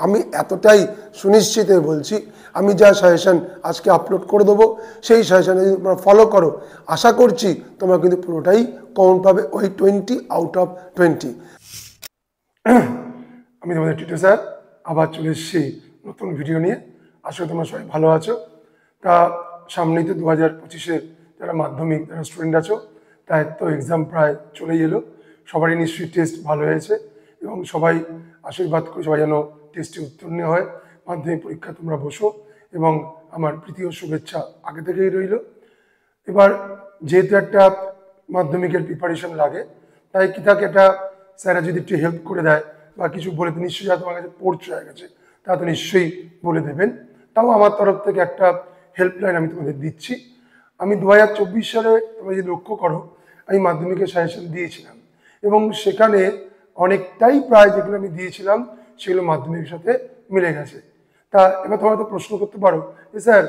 আমি এতটাই সুনিশ্চিত বলছি, আমি যা সাজেশন আজকে আপলোড করে দেবো সেই সাজেশনে যদি তোমরা ফলো করো, আশা করছি তোমরা কিন্তু পুরোটাই কমন পাবে, ওই 20 আউট অফ 20। আমি তোমাদের টিটো স্যার আবার চলে এসেছি নতুন ভিডিও নিয়ে। আসলে তোমরা সবাই ভালো আছো। তা সামনেই তো 2025-এর যারা মাধ্যমিক যারা স্টুডেন্ট আছো, তাই তো এক্সাম প্রায় চলেই এলো। সবারই নিশ্চয়ই টেস্ট ভালো হয়েছে এবং সবাই আশীর্বাদ করি সবাই যেন টেস্টে উত্তীর্ণ হয়, মাধ্যমিক পরীক্ষা তোমরা বসো, এবং আমার প্রীতি ও শুভেচ্ছা আগে থেকেই রইল। এবার যেহেতু একটা মাধ্যমিকের প্রিপারেশন লাগে, তাই কি থাকে একটা স্যারা যদি একটু হেল্প করে দেয় বা কিছু বলে, তো নিশ্চয়ই যা তোমার কাছে পড়ছে হয়ে গেছে তা তো নিশ্চয়ই বলে দেবেন। তাও আমার তরফ থেকে একটা হেল্পলাইন আমি তোমাদের দিচ্ছি। আমি 2024 সালে তোমরা যদি লক্ষ্য করো, আমি মাধ্যমিকের সাজেশন দিয়েছিলাম এবং সেখানে অনেকটাই প্রায় যেগুলো আমি দিয়েছিলাম সেগুলো মাধ্যমিকের সাথে মিলে গেছে। তা এবার তোমরা তো প্রশ্ন করতে পারো যে স্যার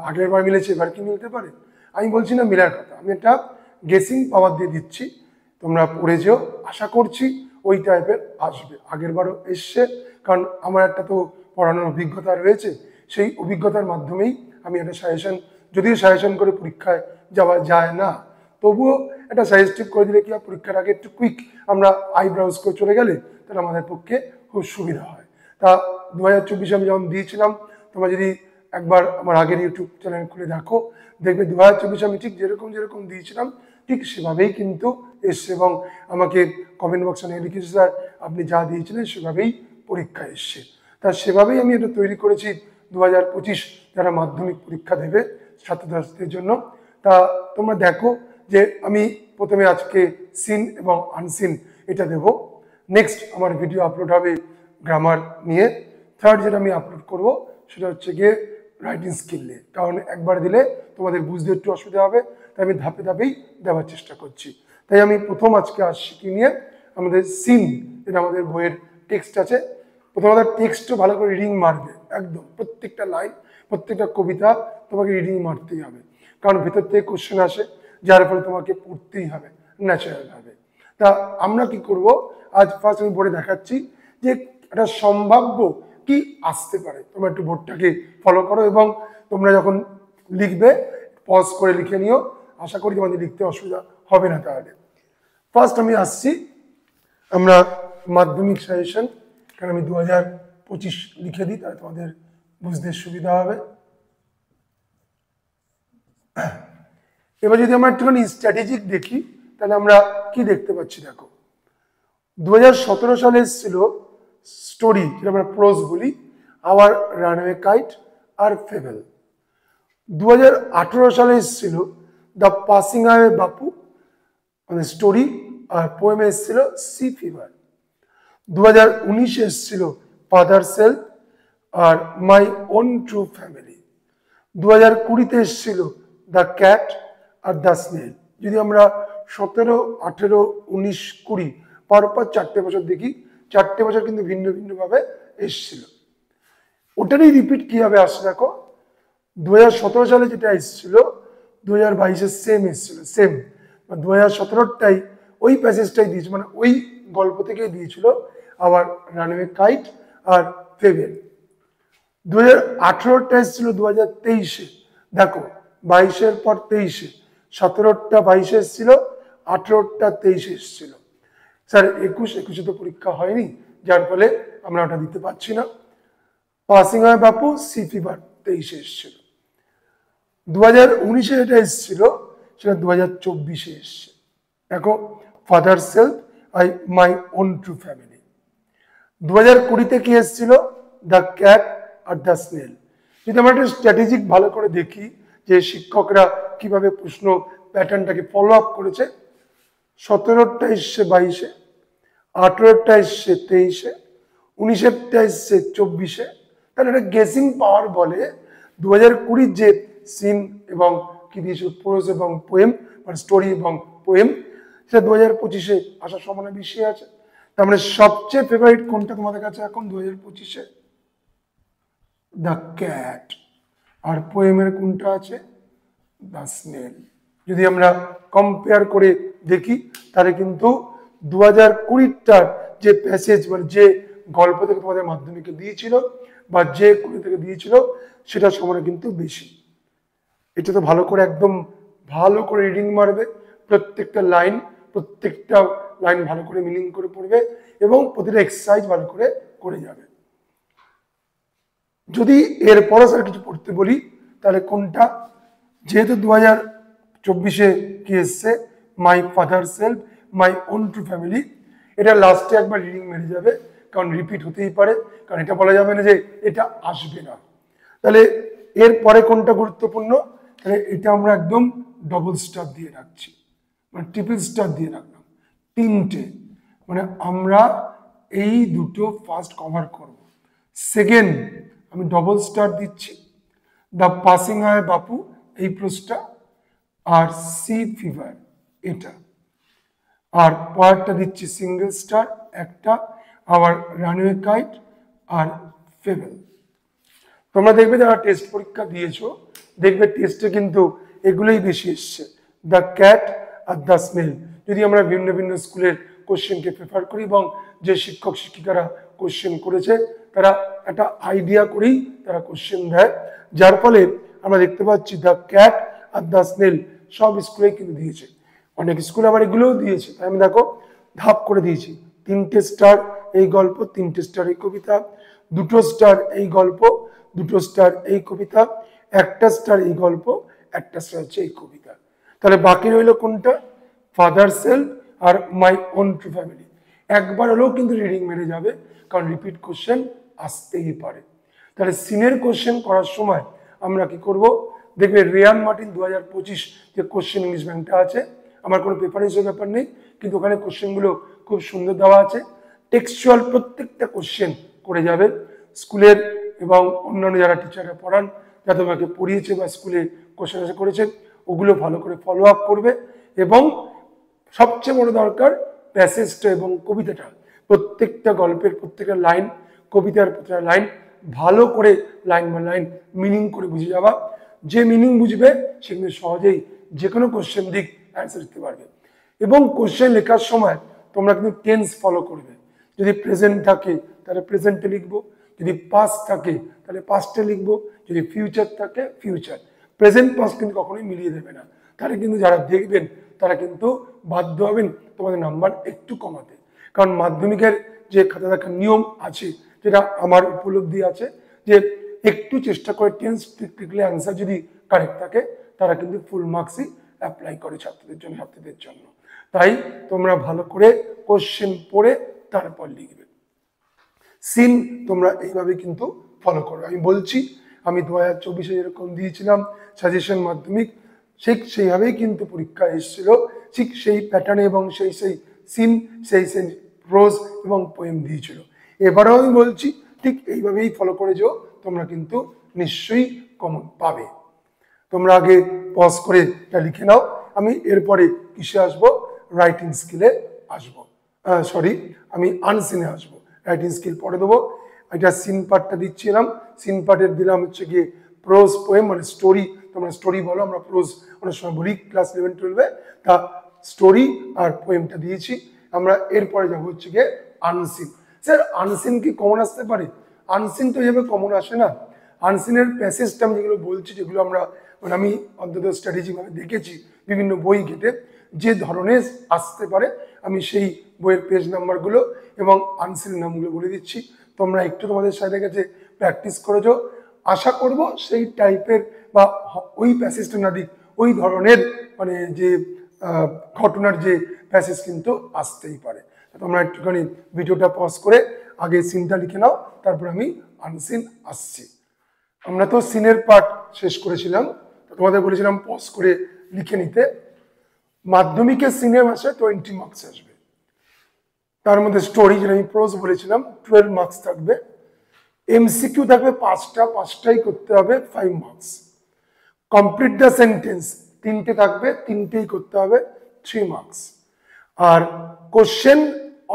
আগের বার মিলেছে এবার কি মিলতে পারে? আমি বলছি না মিলার কথা, আমি একটা গেসিং পাওয়ার দিয়ে দিচ্ছি। তোমরা পড়ে যেও, আশা করছি ওই টাইপের আসবে। আগের বারও এসছে, কারণ আমার একটা তো পড়ানোর অভিজ্ঞতা রয়েছে, সেই অভিজ্ঞতার মাধ্যমেই আমি একটা সাজেশন, যদিও সাজেশন করে পরীক্ষায় যাওয়া যায় না, তবুও একটা সাজেস্টিভ করে দিলে কি হয়, পরীক্ষার আগে একটু কুইক আমরা আইব্রাউজ করে চলে গেলে তাহলে আমাদের পক্ষে খুব সুবিধা হয়। তা 2024 আমি যখন দিয়েছিলাম, তোমরা যদি একবার আমার আগের ইউটিউব চ্যানেল খুলে দেখো, দেখবে 2024 আমি ঠিক যেরকম দিয়েছিলাম ঠিক সেভাবেই কিন্তু এসছে, এবং আমাকে কমেন্ট বক্সে নিয়ে লিখেছে স্যার আপনি যা দিয়েছিলেন সেভাবেই পরীক্ষা এসছে। তা সেভাবেই আমি এটা তৈরি করেছি 2025 যারা মাধ্যমিক পরীক্ষা দেবে ছাত্রছাত্রীদের জন্য। তা তোমরা দেখো যে আমি প্রথমে আজকে সিন এবং আনসিন এটা দেব। নেক্সট আমার ভিডিও আপলোড হবে গ্রামার নিয়ে। থার্ড যেটা আমি আপলোড করব সেটা হচ্ছে গিয়ে রাইটিং স্কিল নিয়ে, কারণ একবার দিলে তোমাদের বুঝতে একটু অসুবিধা হবে, তাই আমি ধাপে ধাপেই দেওয়ার চেষ্টা করছি। তাই আমি প্রথম আজকে আসছি কি নিয়ে, আমাদের সিন, এটা আমাদের বইয়ের টেক্সট আছে। প্রথমে আমাদের টেক্সটও ভালো করে রিডিং মারবে, একদম প্রত্যেকটা লাইন প্রত্যেকটা কবিতা তোমাকে রিডিং মারতেই হবে, কারণ ভেতর থেকে কোশ্চেন আসে, যার ফলে তোমাকে পড়তেই হবে ন্যাচারাল ভাবে। তা আমরা কি করব, আজ ফার্স্ট আমি বোর্ডে দেখাচ্ছি যে একটা সম্ভাব্য কি আসতে পারে। তোমরা একটু বোর্ডটাকে ফলো করো এবং তোমরা যখন লিখবে পজ করে লিখে নিও, আশা করি তোমাদের লিখতে অসুবিধা হবে না। তাহলে ফার্স্ট আমি আসছি, আমরা মাধ্যমিক সাজেশন, কারণ আমি 2025 লিখে দিই তাহলে তোমাদের বুঝতে সুবিধা হবে। এবার যদি আমরা একটুখানি স্ট্র্যাটেজিক দেখি তাহলে আমরা কি দেখতে পাচ্ছি, দেখো 2017 সালে এসেছিল স্টোরি, যেটা আমরা প্রোজ বলি, আওয়ার রানওয়ে কাইট আর ফেবেল। 2018 সালে এসেছিল দ্য পাসিং অ্যাওয়ে বাপু, মানে স্টোরি, আর পোয়েমে এসেছিল সি ফিভার। 2019 এসেছিল ফাদার সেলফ আর মাই ওন ট্রু ফ্যামিলি। 2020-তে এসেছিল দ্য ক্যাট আর দ্য স্নেল। যদি আমরা 17, 18, 19, 20 পরপর 4টে বছর দেখি, 4টে বছর কিন্তু ভিন্ন ভিন্নভাবে এসেছিল। ওটারই রিপিট কিভাবে আসছে দেখো, 2017 সালে যেটা এসেছিল 2022-এ সেম এসেছিল, সেম 2017টাই ওই প্যাসেজটাই দিয়েছিল, মানে ওই গল্প থেকেই দিয়েছিল, আবার রানওয়ে কাইট আর ফেবেল। 2018টা এসেছিল 2023-এ, দেখো 22-এর পর 23-এ, 17টা 22-এ এসেছিল, 18টা 23-এ এসেছিল। স্যার 21-এ তো পরীক্ষা হয়নি, যার ফলে আমরা ওটা দিতে পারছি না। Passing away Bapu sea fever 23-এ এসেছিল। 2019-এ এটা এসেছিল, সেটা 2024-এ এসছে। দেখো father self I my own true family. 2020-তে কি এসেছিল, দ্য ক্যাট আর দ্য স্নেল। যদি আমরা একটা স্ট্র্যাটেজিক ভালো করে দেখি যে শিক্ষকরা কিভাবে প্রশ্ন প্যাটার্নটাকে ফলো আপ করেছে, 17টা এসছে 22-এ, 18টা এসছে 23-এ, 19-এরটা এসছে 24-এ। তাহলে এটা গেসিং পাওয়ার বলে 2020 যে সিন এবং কি দিয়েছিল প্রোজ এবং পোয়েম, মানে স্টোরি এবং পোয়েম, সেটা 2025-এ আসার সম্ভাবনা বেশি আছে। তার মানে সবচেয়ে ফেভারিট কোনটা তোমাদের কাছে এখন 2025-এ? The cat. আর পোয়েমের কোনটা আছে? The snail. যদি আমরা কম্পেয়ার করে দেখি তাহলে কিন্তু 2020টার যে প্যাসেজ, মানে যে গল্প থেকে তোমাদের মাধ্যমিকে দিয়েছিল বা যে কবি থেকে দিয়েছিল সেটার সমান কিন্তু বেশি। এটা তো ভালো করে একদম ভালো করে রিডিং মারবে, প্রত্যেকটা লাইন ভালো করে মিনিং করে পড়বে এবং প্রতিটা এক্সারসাইজ ভালো করে করে যাবে। যদি এরপরও স্যার কিছু পড়তে বলি তাহলে কোনটা, যেহেতু 2024-এ কি এসছে my father self my own true family, এটা লাস্টে একবার রিডিং মেরে যাবে, কারণ রিপিট হতেই পারে, কারণ এটা বলা যাবে না যে এটা আসবে না। তাহলে এরপরে কোনটা গুরুত্বপূর্ণ, তাহলে এটা আমরা একদম ডবল স্টার দিয়ে রাখছি, মানে ট্রিপল স্টার দিয়ে রাখলাম, তিনটে, মানে আমরা এই দুটো ফার্স্ট কভার করব। সেকেন্ড আমি ডবল স্টার দিচ্ছি দ্য পাসিং আয় বাপু এই প্রোজটা, আর সি ফিভার এটা, আর পরেরটা দিচ্ছি সিঙ্গেল স্টার একটা, আবার রানওয়ে কাইট আর ফেবেল। তোমরা দেখবে যারা টেস্ট পরীক্ষা দিয়েছো দেখবে টেস্টে কিন্তু এগুলোই বেশি এসছে, দ্য ক্যাট আর দ্য স্মেল। যদি আমরা ভিন্ন ভিন্ন স্কুলের কোশ্চেনকে প্রেফার করি এবং যে শিক্ষক শিক্ষিকারা কোশ্চেন করেছে তারা একটা আইডিয়া করেই তারা কোশ্চেন দেয়, যার ফলে আমরা দেখতে পাচ্ছি দ্য ক্যাট আর দ্য স্নেল সব স্কুলে কিন্তু দিয়েছে, অনেক স্কুল আবার এগুলোও দিয়েছে। তাই আমি দেখো ধাপ করে দিয়েছি, 3টে স্টার এই গল্প, 3টে স্টার এই কবিতা, 2টো স্টার এই গল্প, 2টো স্টার এই কবিতা, 1টা স্টার এই গল্প, 1টা স্টার হচ্ছে এই কবিতা। তাহলে বাকি রইল কোনটা, ফাদার সেলফ আর মাই ওন ট্রু ফ্যামিলি। একবার হলেও কিন্তু রিডিং মেরে যাবে, কারণ রিপিট কোশ্চেন আসতেই পারে। তাহলে সিনের কোশ্চেন করার সময় আমরা কি করব, দেখবে রিয়ান মার্টিন 2025 যে কোশ্চেন ইংলিশ ব্যাংকটা আছে, আমার কোনো প্রেফারেন্সের ব্যাপার নেই, কিন্তু ওখানে কোশ্চেনগুলো খুব সুন্দর দেওয়া আছে, টেক্সচুয়াল প্রত্যেকটা কোশ্চেন করে যাবে। স্কুলের এবং অন্যান্য যারা টিচাররা পড়ান, যারা তোমাকে পড়িয়েছে বা স্কুলে কোশ্চেন আনসার করেছে, ওগুলো ভালো করে ফলো আপ করবে। এবং সবচেয়ে বড় দরকার প্যাসেজটা এবং কবিতাটা, প্রত্যেকটা গল্পের প্রত্যেকটা লাইন, কবিতার প্রত্যেকটা লাইন ভালো করে লাইন বাই লাইন মিনিং করে বুঝে যাওয়া। যে মিনিং বুঝবে সে কিন্তু সহজেই যে কোনো কোশ্চেন দিক অ্যান্সার দিতে পারবে। এবং কোশ্চেন লেখার সময় তোমরা কিন্তু টেন্স ফলো করবে, যদি প্রেজেন্ট থাকে তাহলে প্রেজেন্টে লিখবো, যদি পাস্ট থাকে তাহলে পাস্টে লিখবো, যদি ফিউচার থাকে ফিউচার। প্রেজেন্ট পাস্ট কিন্তু কখনোই মিলিয়ে দেবে না, তাহলে কিন্তু যারা দেখবেন তারা কিন্তু বাধ্য হবেন তোমাদের নাম্বার একটু কমাতে। কারণ মাধ্যমিকের যে খাতা দেখার নিয়ম আছে, যেটা আমার উপলব্ধি আছে, যে একটু চেষ্টা করে টেন্স লিখলে অ্যান্সার যদি কারেক্ট থাকে তারা কিন্তু ফুল মার্কসই অ্যাপ্লাই করে ছাত্রীদের জন্য। তাই তোমরা ভালো করে কোশ্চেন পড়ে তারপর লিখবে। সিন তোমরা এইভাবে কিন্তু ফলো করো। আমি বলছি আমি 2024-এ যেরকম দিয়েছিলাম সাজেশন মাধ্যমিক, ঠিক সেইভাবেই কিন্তু পরীক্ষা এসেছিল, ঠিক সেই প্যাটার্নে এবং সেই সিন সেই প্রোজ এবং পোয়েম দিয়েছিল। এবারেও আমি বলছি ঠিক এইভাবেই ফলো করে যাও, তোমরা কিন্তু নিশ্চয়ই কমন পাবে। তোমরা আগে পজ করে এটা লিখে নাও, আমি এরপরে কিসে আসবো, রাইটিং স্কিলে আসবো, আমি আনসিনে আসবো। রাইটিং স্কিল পরে দেবো। এটা সিন পার্টটা দিচ্ছিলাম, সিন পার্টের দিলাম হচ্ছে গিয়ে প্রোজ পোয়েম, মানে স্টোরি, তোমরা স্টোরি বলো, আমরা প্রোজ অনেক সময় বলি ক্লাস 11-12-এ, তা স্টোরি আর পোয়েমটা দিয়েছি। আমরা এরপরে যাবো হচ্ছে গিয়ে আনসিন। স্যার আনসিন কি কমন আসতে পারে? আনসিন তো এইভাবে কমন আসে না। আনসিনের প্যাসেজটা আমি যেগুলো বলছি, যেগুলো আমরা মানে আমি অন্তত স্ট্র্যাটেজিকভাবে দেখেছি বিভিন্ন বই ঘেটে, যে ধরনের আসতে পারে আমি সেই বইয়ের পেজ নাম্বারগুলো এবং আনসিন নামগুলো বলে দিচ্ছি। তোমরা একটু তোমাদের সাথে কাছে প্র্যাকটিস করেছো, আশা করব সেই টাইপের বা ওই প্যাসেজটা না দিক, ওই ধরনের মানে যে ঘটনার যে প্যাসেজ কিন্তু আসতেই পারে। তোমরা একটুখানি ভিডিওটা পজ করে আগে সিনটা লিখে নাও, তারপর আমি আনসিন আসছি। আমরা তো সিনের পার্ট শেষ করেছিলাম, তোমাদের বলেছিলাম পজ করে লিখে নিতে। মাধ্যমিকের সিনের ভাষায় 20 মার্কস আসবে, তার মধ্যে স্টোরি যেটা আমি প্রোজ বলেছিলাম 12 মার্কস থাকবে, এমসিকিউ থাকবে 5টাই করতে হবে 5 মার্কস, কমপ্লিট দ্য সেন্টেন্স 3টে থাকবে, 3টেই করতে হবে 3 মার্কস, আর কোশ্চেন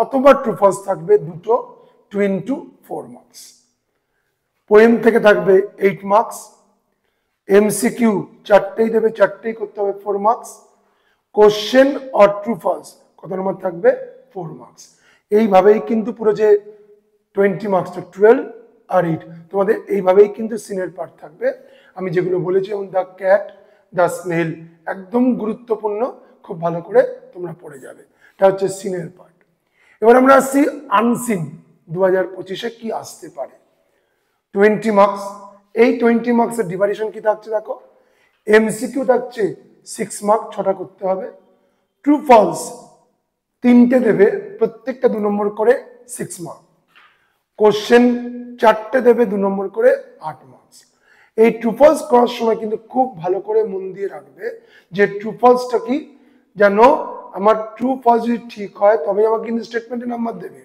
অথবা ট্রু ফলস থাকবে 2টো 2 into 4 মার্কস, পোয়েম থেকে থাকবে 8 মার্কস, এমসিকিউ 4টেই দেবে, 4টেই করতে হবে 4 marks, question or true false কত নম্বর থাকবে 4 মার্কস। এইভাবেই কিন্তু পুরো যে 20 মার্কসটা 12 আর 8। তোমাদের এইভাবেই কিন্তু সিনের পার্ট থাকবে। আমি যেগুলো বলেছি যেমন দ্য ক্যাট, দ্য স্নেল, একদম গুরুত্বপূর্ণ, খুব ভালো করে তোমরা পড়ে যাবে। এটা হচ্ছে সিনের পার্ট। এবার আমরা আসছি আনসিন। 2025-এ কি আসতে পারে। 20 মার্কস, এই 20 মার্কসের ডিভাইডেশন কি থাকছে দেখো। এমসিকিউ থাকছে 6 মার্ক, 6টা করতে হবে। ট্রু ফলস 3টে দেবে, প্রত্যেকটা 2 নম্বর করে 6 মার্ক। কোশ্চেন 4টে দেবে 2 নম্বর করে 8 মার্কস। এই ট্রু ফলস করার সময় কিন্তু খুব ভালো করে মন দিয়ে রাখবে যে ট্রু ফলসটা কি, যেন আমার ট্রু ফলস যদি ঠিক হয় তবে আমাকে কিন্তু স্টেটমেন্টে নাম্বার দেবে।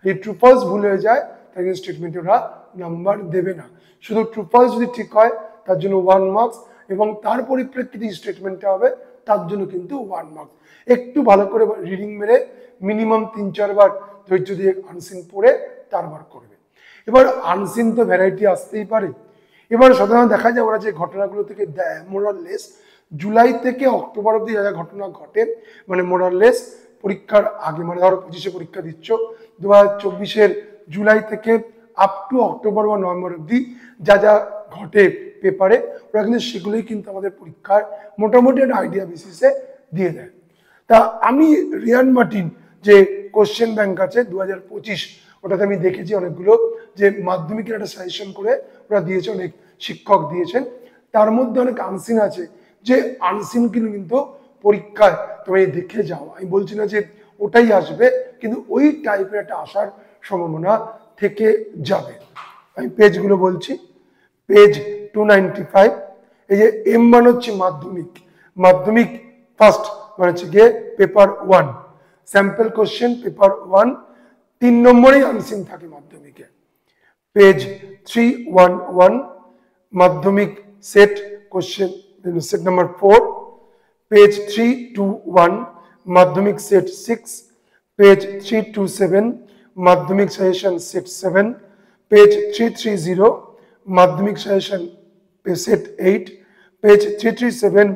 এই ট্রু ফলস ভুল হয়ে যায় তাহলে কিন্তু স্টেটমেন্টে ওরা নাম্বার দেবে না। শুধু ট্রু ফলস যদি ঠিক হয় তার জন্য 1 মার্কস, এবং তার পরিপ্রেক্ষিতে স্টেটমেন্টটা হবে তার জন্য কিন্তু 1 মার্কস। একটু ভালো করে রিডিং মেরে মিনিমাম 3-4 বার ধৈর্য দিয়ে আনসিন পড়ে তারপর করবে। এবার আনসিন তো ভ্যারাইটি আসতেই পারে। এবার সাধারণত দেখা যায় ওরা যে ঘটনাগুলো থেকে দেয় মোরাললেস, জুলাই থেকে অক্টোবর অব্দি যা যা ঘটনা ঘটে, মানে মোরাললেস পরীক্ষার আগে, মানে ধরো 25-এ পরীক্ষা দিচ্ছ, 2024-এর জুলাই থেকে আপ টু অক্টোবর বা নভেম্বর অব্দি যা যা ঘটে পেপারে, ওরা কিন্তু সেগুলোই কিন্তু আমাদের পরীক্ষার মোটামুটি একটা আইডিয়া বেসিসে দিয়ে দেয়। তা আমি রিয়ান মার্টিন যে কোশ্চেন ব্যাংক আছে 2025, ওটাতে আমি দেখেছি অনেকগুলো যে মাধ্যমিকের একটা সাজেশন করে ওরা দিয়েছে, অনেক শিক্ষক দিয়েছেন। তার মধ্যে অনেক আনসিন আছে, যে আনসিন কিন্তু পরীক্ষায় তুমি দেখে যাও। আমি বলছি না যে ওটাই আসবে, কিন্তু ওই টাইপের একটা আসার সম্ভাবনা থেকে যাবে। আমি পেজগুলো বলছি। পেজ 295, এই যে এম মানে হচ্ছে মাধ্যমিক, মাধ্যমিক ফার্স্ট মানে হচ্ছে গিয়ে পেপার 1, স্যাম্পল কোশ্চেন পেপার 1, 3 নম্বরেই আনসিন থাকে মাধ্যমিকে। পেজ 311, মাধ্যমিক set question set number 4, page 321, মাধ্যমিক সেট 6, পেজ 327, মাধ্যমিক সাজেশন সেট 7, পেজ 330, মাধ্যমিক সাজেশন সেট 8, পেজ 337,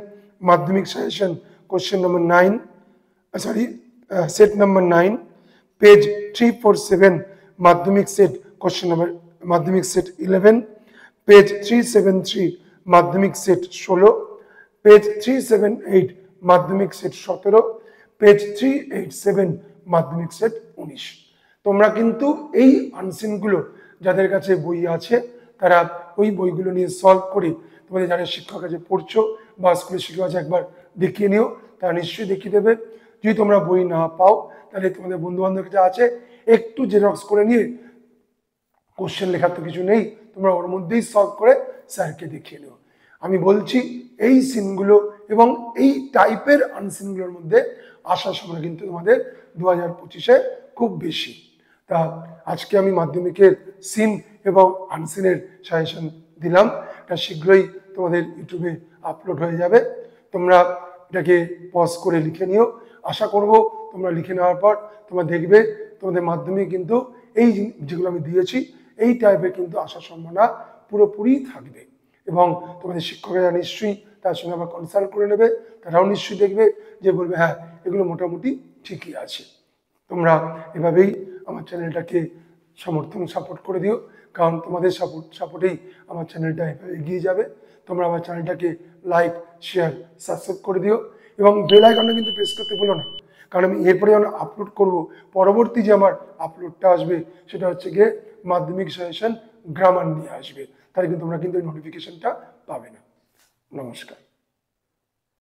মাধ্যমিক suggestion question number 9, set number 9, page 347, মাধ্যমিক সেট কোশ্চেন নাম্বার, মাধ্যমিক সেট 11, পেজ 373, মাধ্যমিক সেট 16, পেজ 378, মাধ্যমিক সেট 17, পেজ 387, মাধ্যমিক সেট 19। তোমরা কিন্তু এই আনসিনগুলো যাদের কাছে বই আছে তারা ওই বইগুলো নিয়ে সলভ করে তোমাদের যারা শিক্ষক কাছে পড়ছো বা স্কুলের শিক্ষক কাছে একবার দেখিয়ে নিও, তারা নিশ্চয়ই দেখিয়ে দেবে। যদি তোমরা বই না পাও তাহলে তোমাদের বন্ধু বান্ধব কাছে আছে, একটু জেরক্স করে নিয়ে, কোশ্চেন লেখার তো কিছু নেই, তোমরা ওর মধ্যেই সলভ করে স্যারকে দেখিয়ে নিও। আমি বলছি এই সিনগুলো এবং এই টাইপের আনসিনগুলোর মধ্যে আসার সময় কিন্তু তোমাদের 2025-এ খুব বেশি। তা আজকে আমি মাধ্যমিকের সিন এবং আনসিনের সাজেশন দিলাম। এটা শীঘ্রই তোমাদের ইউটিউবে আপলোড হয়ে যাবে। তোমরা এটাকে পজ করে লিখে নিও। আশা করব তোমরা লিখে নেওয়ার পর তোমরা দেখবে তোমাদের মাধ্যমিক কিন্তু এই যেগুলো আমি দিয়েছি এই টাইপের কিন্তু আসার সম্ভাবনা পুরোপুরি থাকবে। এবং তোমাদের শিক্ষকেরা নিশ্চয়ই তার সঙ্গে আবার কনসাল্ট করে নেবে, তারাও নিশ্চয়ই দেখবে যে বলবে হ্যাঁ এগুলো মোটামুটি ঠিকই আছে। তোমরা এভাবেই আমার চ্যানেলটাকে সাপোর্ট করে দিও, কারণ তোমাদের সাপোর্টেই আমার চ্যানেলটা এগিয়ে যাবে। তোমরা আমার চ্যানেলটাকে লাইক, শেয়ার, সাবস্ক্রাইব করে দিও এবং বেল আইকনটা কিন্তু প্রেস করতে ভুলো না, কারণ আমি এরপরে যখন আপলোড করব, পরবর্তী যে আমার আপলোডটা আসবে সেটা হচ্ছে গিয়ে মাধ্যমিক সাজেশন গ্রামার নিয়ে আসবে, তাহলে কিন্তু তোমরা কিন্তু ওই নোটিফিকেশনটা পাবে না। নমস্কার।